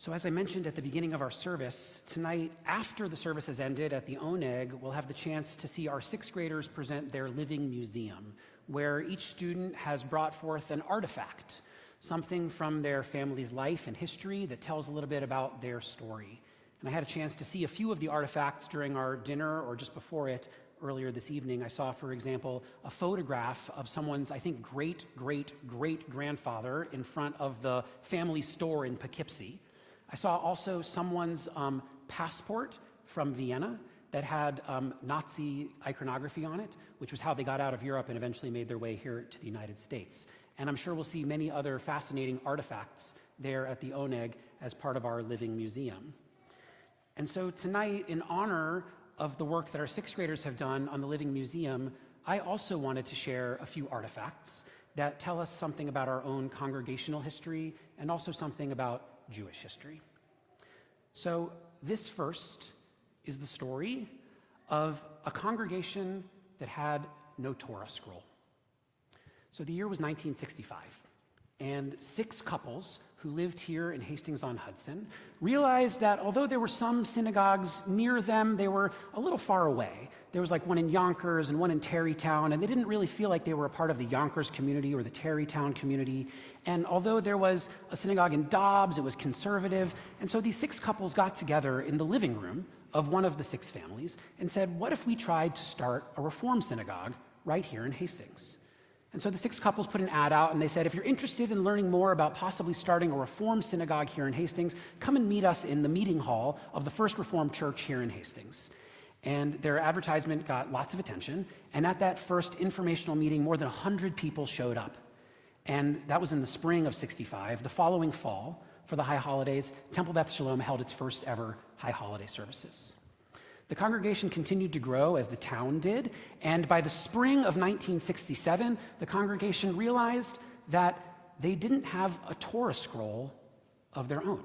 So as I mentioned at the beginning of our service, tonight, after the service has ended at the Oneg, we'll have the chance to see our sixth graders present their living museum, where each student has brought forth an artifact, something from their family's life and history that tells a little bit about their story. And I had a chance to see a few of the artifacts during our dinner or just before it earlier this evening. I saw, for example, a photograph of someone's, I think, great-great-great-grandfather in front of the family store in Poughkeepsie. I saw also someone's passport from Vienna that had Nazi iconography on it, which was how they got out of Europe and eventually made their way here to the United States. And I'm sure we'll see many other fascinating artifacts there at the Oneg as part of our living museum. And so tonight, in honor of the work that our sixth graders have done on the Living Museum, I also wanted to share a few artifacts that tell us something about our own congregational history and also something about Jewish history. So this first is the story of a congregation that had no Torah scroll. So the year was 1965, and 6 couples who lived here in Hastings-on-Hudson realized that although there were some synagogues near them, they were a little far away. There was like one in Yonkers and one in Tarrytown, and they didn't really feel like they were a part of the Yonkers community or the Tarrytown community. And although there was a synagogue in Dobbs, it was conservative. And so these 6 couples got together in the living room of one of the 6 families and said, what if we tried to start a Reform synagogue right here in Hastings? And so the 6 couples put an ad out, and they said, if you're interested in learning more about possibly starting a Reform synagogue here in Hastings, come and meet us in the meeting hall of the First Reformed Church here in Hastings. And their advertisement got lots of attention, and at that first informational meeting, more than 100 people showed up. And that was in the spring of '65. The following fall, for the High Holidays, Temple Beth Shalom held its first ever High Holiday services. The congregation continued to grow as the town did, and by the spring of 1967, the congregation realized that they didn't have a Torah scroll of their own.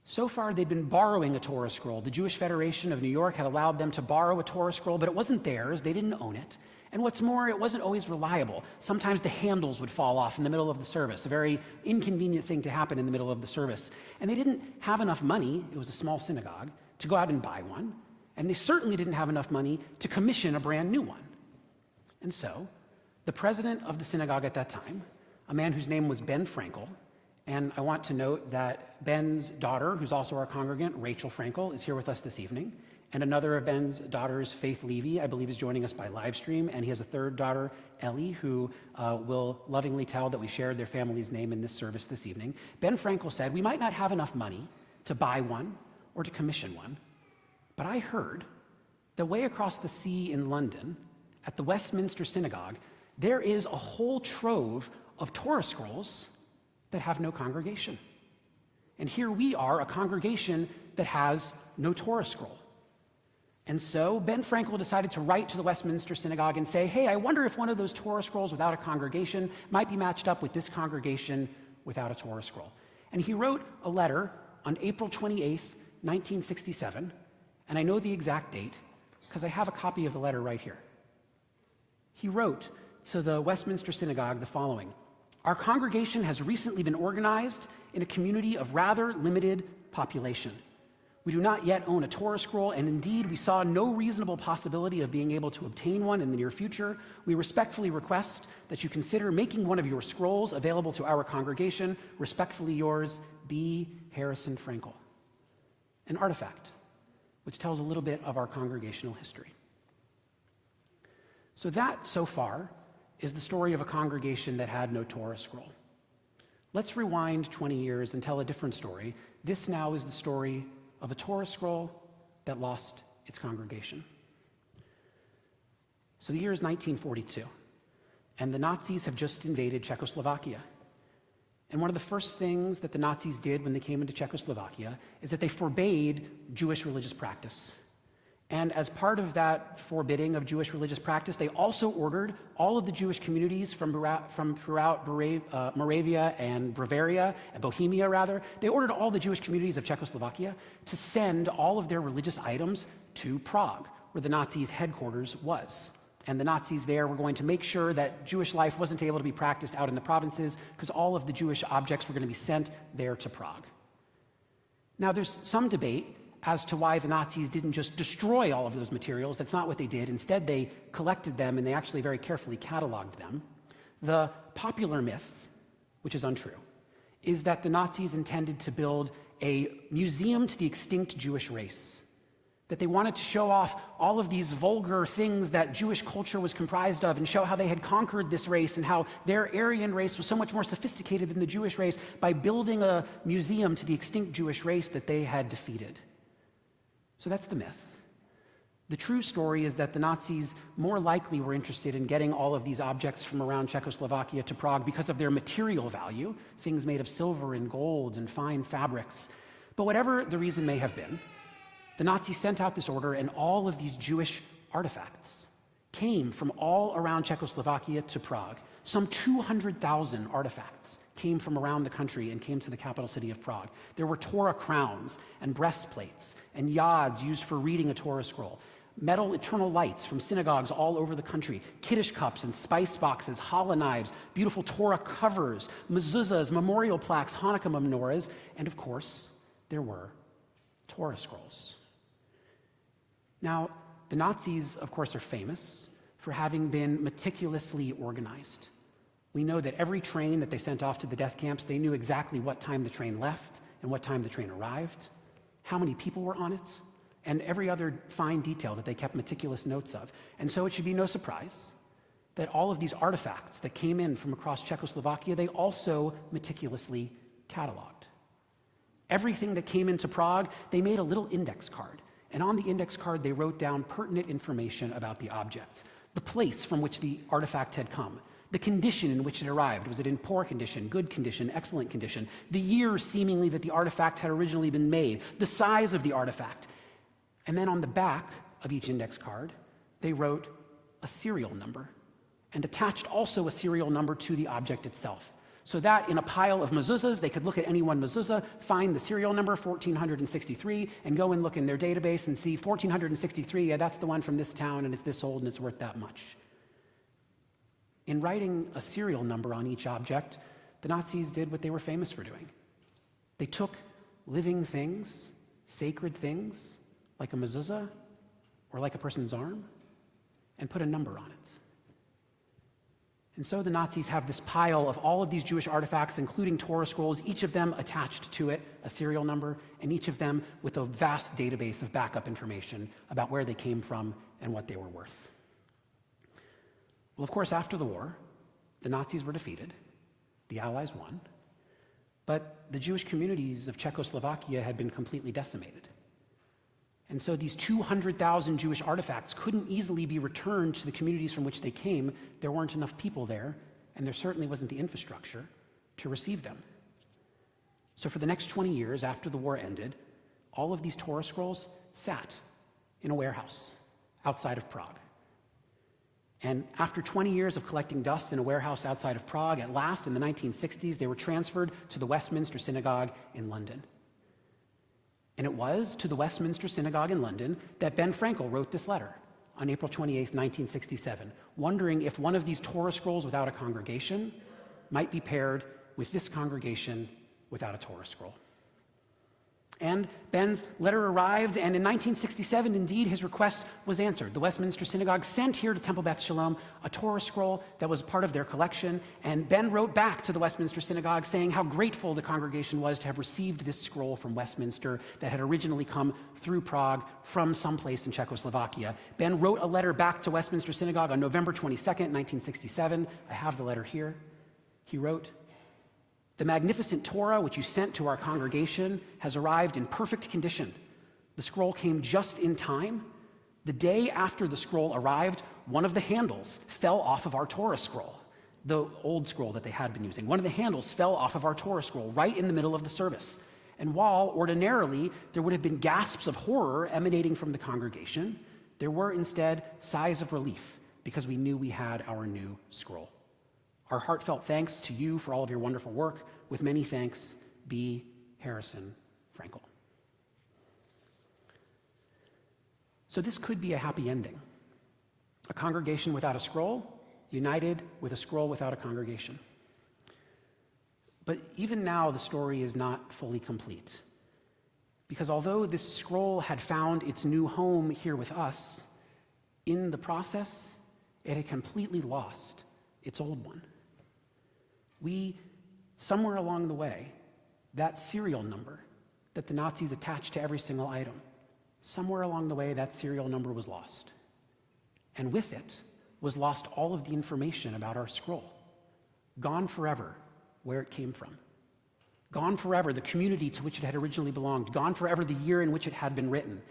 So far, they'd been borrowing a Torah scroll. The Jewish Federation of New York had allowed them to borrow a Torah scroll, but it wasn't theirs. They didn't own it. And what's more, it wasn't always reliable. Sometimes the handles would fall off in the middle of the service, a very inconvenient thing to happen in the middle of the service. And they didn't have enough money, it was a small synagogue, to go out and buy one. And they certainly didn't have enough money to commission a brand new one. And so, the president of the synagogue at that time, a man whose name was Ben Frankel, and I want to note that Ben's daughter, who's also our congregant, Rachel Frankel, is here with us this evening, and another of Ben's daughters, Faith Levy, I believe is joining us by live stream, and he has a third daughter, Ellie, who will lovingly tell that we shared their family's name in this service this evening. Ben Frankel said, we might not have enough money to buy one or to commission one, but I heard that way across the sea in London, at the Westminster Synagogue, there is a whole trove of Torah scrolls that have no congregation. And here we are, a congregation that has no Torah scroll. And so Ben Frankel decided to write to the Westminster Synagogue and say, hey, I wonder if one of those Torah scrolls without a congregation might be matched up with this congregation without a Torah scroll. And he wrote a letter on April 28th, 1967, and I know the exact date because I have a copy of the letter right here. He wrote to the Westminster Synagogue the following: our congregation has recently been organized in a community of rather limited population. We do not yet own a Torah scroll, and indeed we saw no reasonable possibility of being able to obtain one in the near future. We respectfully request that you consider making one of your scrolls available to our congregation. Respectfully yours, B. Harrison Frankel. An artifact which tells a little bit of our congregational history. So that, so far, is the story of a congregation that had no Torah scroll. Let's rewind 20 years and tell a different story. This now is the story of a Torah scroll that lost its congregation. So the year is 1942, and the Nazis have just invaded Czechoslovakia. And one of the first things that the Nazis did when they came into Czechoslovakia is that they forbade Jewish religious practice. And as part of that forbidding of Jewish religious practice, they also ordered all of the Jewish communities from throughout Moravia and Bavaria, and Bohemia rather, they ordered all the Jewish communities of Czechoslovakia to send all of their religious items to Prague, where the Nazis' headquarters was. And the Nazis there were going to make sure that Jewish life wasn't able to be practiced out in the provinces because all of the Jewish objects were going to be sent there to Prague. Now, there's some debate as to why the Nazis didn't just destroy all of those materials. That's not what they did. Instead, they collected them and they actually very carefully cataloged them. The popular myth, which is untrue, is that the Nazis intended to build a museum to the extinct Jewish race, that they wanted to show off all of these vulgar things that Jewish culture was comprised of and show how they had conquered this race and how their Aryan race was so much more sophisticated than the Jewish race by building a museum to the extinct Jewish race that they had defeated. So that's the myth. The true story is that the Nazis more likely were interested in getting all of these objects from around Czechoslovakia to Prague because of their material value, things made of silver and gold and fine fabrics. But whatever the reason may have been, the Nazis sent out this order, and all of these Jewish artifacts came from all around Czechoslovakia to Prague. Some 200,000 artifacts came from around the country and came to the capital city of Prague. There were Torah crowns and breastplates and yads used for reading a Torah scroll, metal eternal lights from synagogues all over the country, Kiddush cups and spice boxes, challah knives, beautiful Torah covers, mezuzahs, memorial plaques, Hanukkah menorahs, and of course, there were Torah scrolls. Now, the Nazis, of course, are famous for having been meticulously organized. We know that every train that they sent off to the death camps, they knew exactly what time the train left and what time the train arrived, how many people were on it, and every other fine detail that they kept meticulous notes of. And so it should be no surprise that all of these artifacts that came in from across Czechoslovakia, they also meticulously cataloged. Everything that came into Prague, they made a little index card. And on the index card, they wrote down pertinent information about the object, the place from which the artifact had come, the condition in which it arrived. Was it in poor condition, good condition, excellent condition? The year, seemingly, that the artifact had originally been made, the size of the artifact. And then on the back of each index card, they wrote a serial number and attached also a serial number to the object itself. So that in a pile of mezuzahs, they could look at any one mezuzah, find the serial number, 1463, and go and look in their database and see 1463, yeah, that's the one from this town, and it's this old, and it's worth that much. In writing a serial number on each object, the Nazis did what they were famous for doing. They took living things, sacred things, like a mezuzah or like a person's arm, and put a number on it. And so the Nazis have this pile of all of these Jewish artifacts, including Torah scrolls, each of them attached to it a serial number, and each of them with a vast database of backup information about where they came from and what they were worth. Well, of course, after the war, the Nazis were defeated, the Allies won, but the Jewish communities of Czechoslovakia had been completely decimated. And so these 200,000 Jewish artifacts couldn't easily be returned to the communities from which they came. There weren't enough people there, and there certainly wasn't the infrastructure to receive them. So for the next 20 years after the war ended, all of these Torah scrolls sat in a warehouse outside of Prague. And after 20 years of collecting dust in a warehouse outside of Prague, at last in the 1960s, they were transferred to the Westminster Synagogue in London. And it was to the Westminster Synagogue in London that Ben Frankel wrote this letter on April 28, 1967, wondering if one of these Torah scrolls without a congregation might be paired with this congregation without a Torah scroll. And Ben's letter arrived, and in 1967, indeed, his request was answered. The Westminster Synagogue sent here to Temple Beth Shalom a Torah scroll that was part of their collection, and Ben wrote back to the Westminster Synagogue saying how grateful the congregation was to have received this scroll from Westminster that had originally come through Prague from someplace in Czechoslovakia. Ben wrote a letter back to Westminster Synagogue on November 22nd, 1967. I have the letter here. He wrote, "The magnificent Torah which you sent to our congregation has arrived in perfect condition. The scroll came just in time. The day after the scroll arrived, one of the handles fell off of our Torah scroll, the old scroll that they had been using. One of the handles fell off of our Torah scroll right in the middle of the service. And while ordinarily there would have been gasps of horror emanating from the congregation, there were instead sighs of relief because we knew we had our new scroll. Our heartfelt thanks to you for all of your wonderful work. With many thanks, B. Harrison Frankel." So this could be a happy ending. A congregation without a scroll, united with a scroll without a congregation. But even now, the story is not fully complete. Because although this scroll had found its new home here with us, in the process, it had completely lost its old one. Somewhere along the way, that serial number that the Nazis attached to every single item, somewhere along the way, that serial number was lost. And with it was lost all of the information about our scroll. Gone forever, where it came from. Gone forever, the community to which it had originally belonged. Gone forever, the year in which it had been written.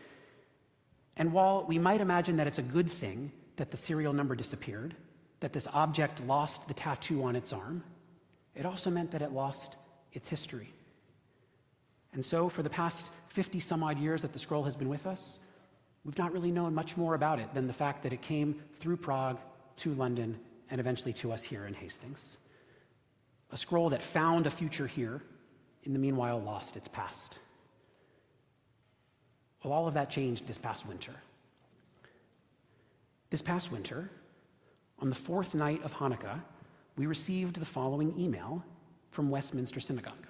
And while we might imagine that it's a good thing that the serial number disappeared, that this object lost the tattoo on its arm, it also meant that it lost its history. And so for the past 50 some odd years that the scroll has been with us, we've not really known much more about it than the fact that it came through Prague to London and eventually to us here in Hastings. A scroll that found a future here, in the meanwhile lost its past. Well, all of that changed this past winter. This past winter, on the fourth night of Hanukkah, we received the following email from Westminster Synagogue.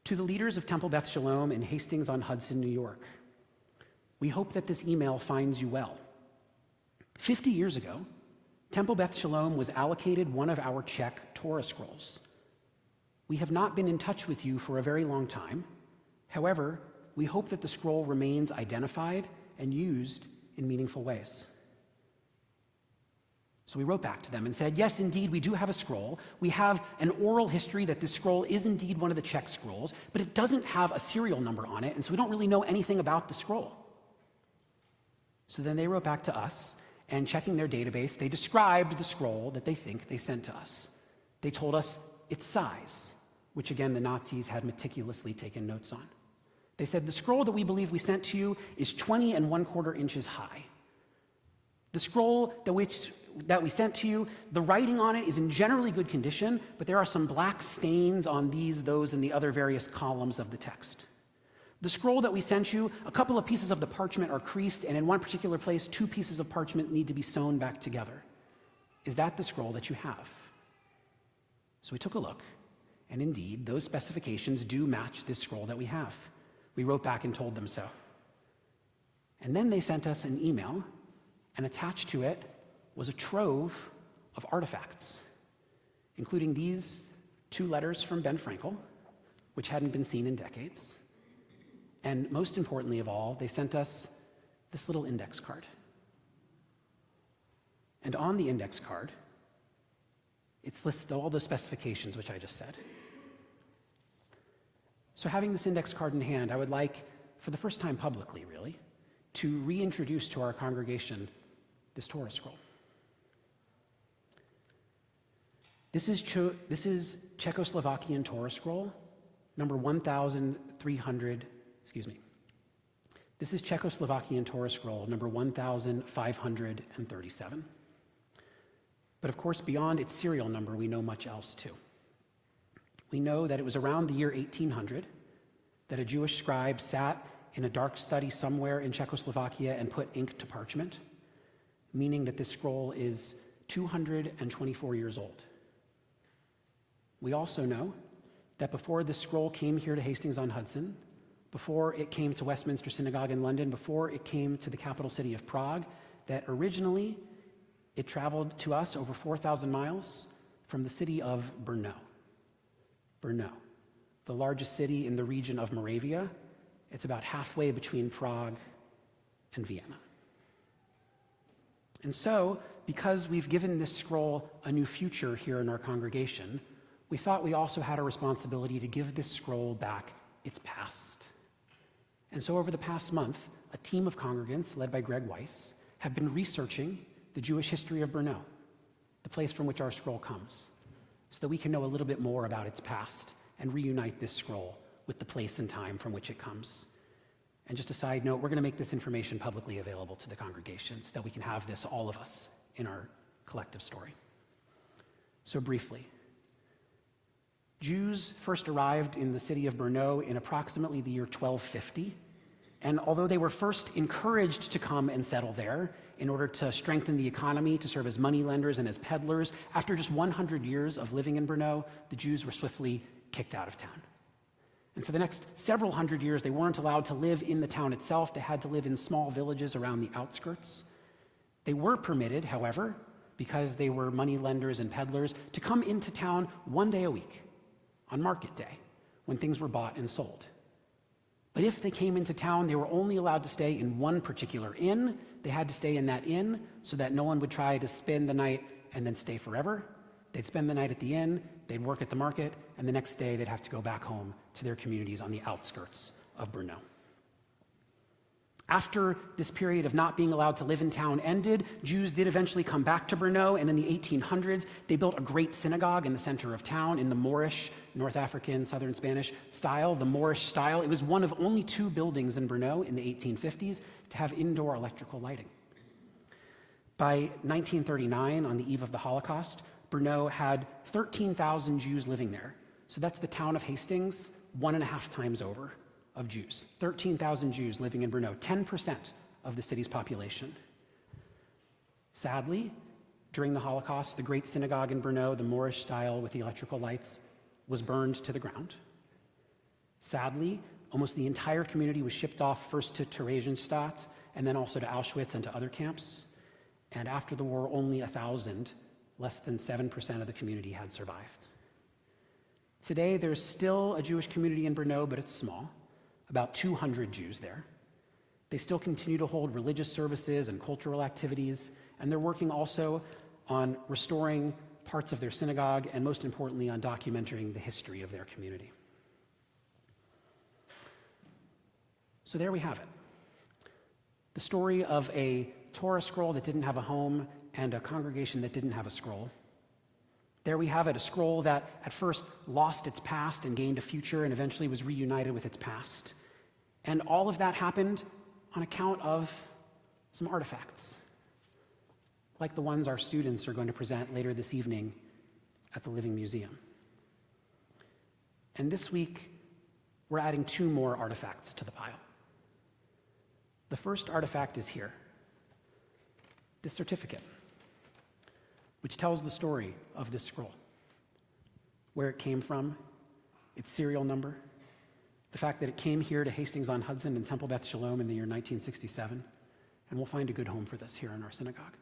To the leaders of Temple Beth Shalom in Hastings-on-Hudson, New York, we hope that this email finds you well. 50 years ago, Temple Beth Shalom was allocated one of our Czech Torah scrolls. We have not been in touch with you for a very long time. However, we hope that the scroll remains identified and used in meaningful ways. So we wrote back to them and said, yes, indeed, we do have a scroll. We have an oral history that this scroll is indeed one of the Czech scrolls, but it doesn't have a serial number on it, and so we don't really know anything about the scroll. So then they wrote back to us, and checking their database, they described the scroll that they think they sent to us. They told us its size, which again, the Nazis had meticulously taken notes on. They said, the scroll that we believe we sent to you is 20 1/4 inches high. The scroll that we sent to you, the writing on it is in generally good condition, but there are some black stains on these, those, and the other various columns of the text. The scroll that we sent you, a couple of pieces of the parchment are creased, and in one particular place, 2 pieces of parchment need to be sewn back together. Is that the scroll that you have? So we took a look, and indeed, those specifications do match this scroll that we have. We wrote back and told them so. And then they sent us an email, and attached to it was a trove of artifacts, including these 2 letters from Ben Frankel, which hadn't been seen in decades. And most importantly of all, they sent us this little index card. And on the index card, it lists all the specifications which I just said. So having this index card in hand, I would like, for the first time publicly really, to reintroduce to our congregation this Torah scroll. This is Czechoslovakian Torah scroll, number 1,300. This is Czechoslovakian Torah scroll, number 1,537. But of course, beyond its serial number, we know much else too. We know that it was around the year 1800 that a Jewish scribe sat in a dark study somewhere in Czechoslovakia and put ink to parchment, meaning that this scroll is 224 years old. We also know that before this scroll came here to Hastings-on-Hudson, before it came to Westminster Synagogue in London, before it came to the capital city of Prague, that originally it traveled to us over 4,000 miles from the city of Brno. Brno, the largest city in the region of Moravia. It's about halfway between Prague and Vienna. And so, because we've given this scroll a new future here in our congregation, we thought we also had a responsibility to give this scroll back its past. And so over the past month, a team of congregants led by Greg Weiss have been researching the Jewish history of Brno, the place from which our scroll comes, so that we can know a little bit more about its past and reunite this scroll with the place and time from which it comes. And just a side note, we're going to make this information publicly available to the congregation so that we can have this, all of us, in our collective story. So briefly, Jews first arrived in the city of Brno in approximately the year 1250, and although they were first encouraged to come and settle there in order to strengthen the economy, to serve as moneylenders and as peddlers, after just 100 years of living in Brno, the Jews were swiftly kicked out of town. And for the next several hundred years, they weren't allowed to live in the town itself. They had to live in small villages around the outskirts. They were permitted, however, because they were money lenders and peddlers, to come into town one day a week, on market day, when things were bought and sold. But if they came into town, they were only allowed to stay in one particular inn. They had to stay in that inn so that no one would try to spend the night and then stay forever. They'd spend the night at the inn, they'd work at the market, and the next day they'd have to go back home to their communities on the outskirts of Brno. After this period of not being allowed to live in town ended, Jews did eventually come back to Brno, and in the 1800s, they built a great synagogue in the center of town in the Moorish, North African, Southern Spanish style, the Moorish style. It was one of only 2 buildings in Brno in the 1850s to have indoor electrical lighting. By 1939, on the eve of the Holocaust, Brno had 13,000 Jews living there. So that's the town of Hastings 1.5 times over of Jews. 13,000 Jews living in Brno, 10% of the city's population. Sadly, during the Holocaust, the great synagogue in Brno, the Moorish style with the electrical lights, was burned to the ground. Sadly, almost the entire community was shipped off first to Theresienstadt and then also to Auschwitz and to other camps. And after the war, only 1,000, less than 7% of the community had survived. Today, there's still a Jewish community in Brno, but it's small, about 200 Jews there. They still continue to hold religious services and cultural activities, and they're working also on restoring parts of their synagogue and, most importantly, on documenting the history of their community. So there we have it. The story of a Torah scroll that didn't have a home and a congregation that didn't have a scroll. There we have it, a scroll that at first lost its past and gained a future and eventually was reunited with its past. And all of that happened on account of some artifacts, like the ones our students are going to present later this evening at the Living Museum. And this week, we're adding 2 more artifacts to the pile. The first artifact is here, this certificate, which tells the story of this scroll, where it came from, its serial number, the fact that it came here to Hastings-on-Hudson and Temple Beth Shalom in the year 1967, and we'll find a good home for this here in our synagogue.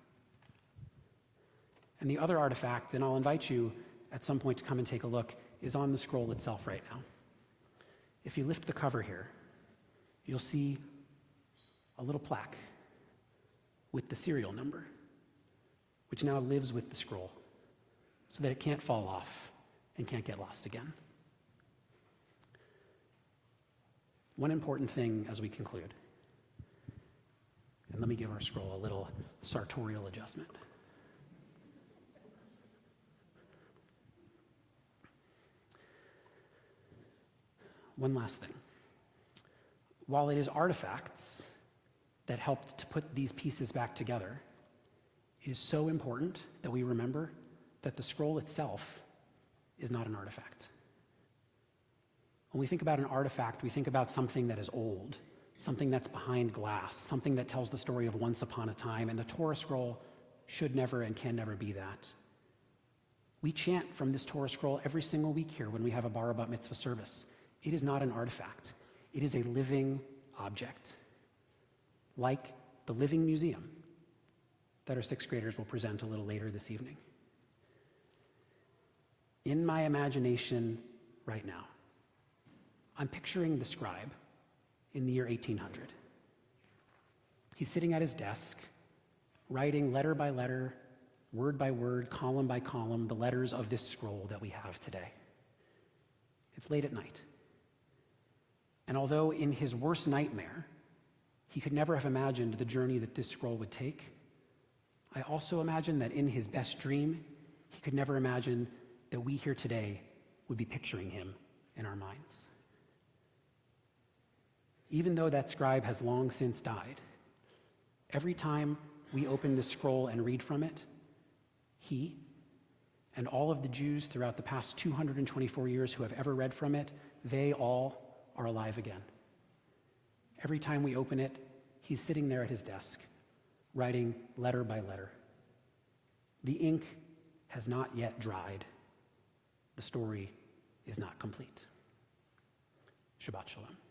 And the other artifact, and I'll invite you at some point to come and take a look, is on the scroll itself right now. If you lift the cover here, you'll see a little plaque with the serial number, which now lives with the scroll so that it can't fall off and can't get lost again. One important thing as we conclude, and let me give our scroll a little sartorial adjustment. One last thing. While it is artifacts that helped to put these pieces back together, it is so important that we remember that the scroll itself is not an artifact. When we think about an artifact, we think about something that is old, something that's behind glass, something that tells the story of once upon a time, and the Torah scroll should never and can never be that. We chant from this Torah scroll every single week here when we have a bar bat mitzvah service. It is not an artifact. It is a living object, like the Living Museum that our 6th graders will present a little later this evening. In my imagination right now, I'm picturing the scribe in the year 1800. He's sitting at his desk, writing letter by letter, word by word, column by column, the letters of this scroll that we have today. It's late at night. And although in his worst nightmare, he could never have imagined the journey that this scroll would take, I also imagine that in his best dream, he could never imagine that we here today would be picturing him in our minds. Even though that scribe has long since died, every time we open this scroll and read from it, he and all of the Jews throughout the past 224 years who have ever read from it, they all are alive again. Every time we open it, he's sitting there at his desk, writing letter by letter. The ink has not yet dried. The story is not complete. Shabbat Shalom.